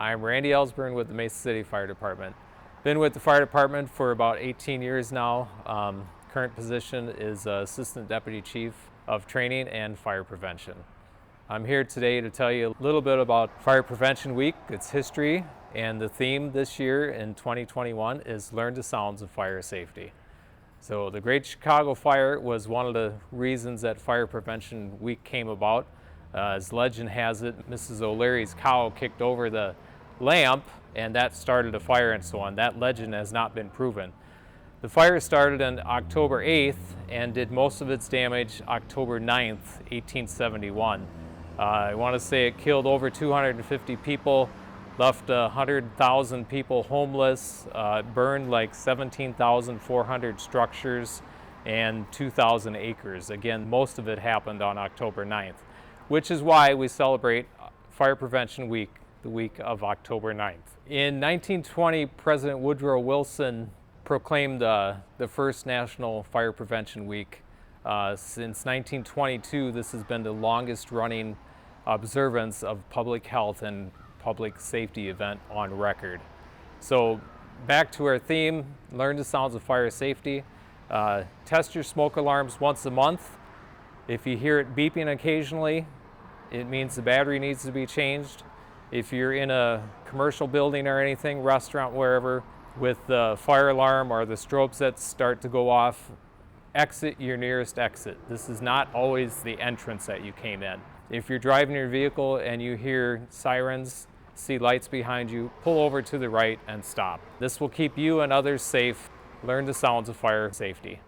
I'm Randy Ellsburn with the Mesa City Fire Department. Been with the fire department for about 18 years now. Current position is Assistant Deputy Chief of Training and Fire Prevention. I'm here today to tell you a little bit about Fire Prevention Week, its history, and the theme this year in 2021 is Learn the Sounds of Fire Safety. So the Great Chicago Fire was one of the reasons that Fire Prevention Week came about. As legend has it, Mrs. O'Leary's cow kicked over the lamp and that started a fire and so on. That legend has not been proven. The fire started on October 8th and did most of its damage October 9th, 1871. I want to say it killed over 250 people, left 100,000 people homeless, burned like 17,400 structures and 2,000 acres. Again, most of it happened on October 9th, which is why we celebrate Fire Prevention Week, the week of October 9th. In 1920, President Woodrow Wilson proclaimed the first National Fire Prevention Week. Since 1922, this has been the longest running observance of public health and public safety event on record. So back to our theme, learn the sounds of fire safety. Test your smoke alarms once a month. If you hear it beeping occasionally, it means the battery needs to be changed. If you're in a commercial building or anything, restaurant, wherever, with the fire alarm or the strobes that start to go off, exit your nearest exit. This is not always the entrance that you came in. If you're driving your vehicle and you hear sirens, see lights behind you, pull over to the right and stop. This will keep you and others safe. Learn the sounds of fire safety.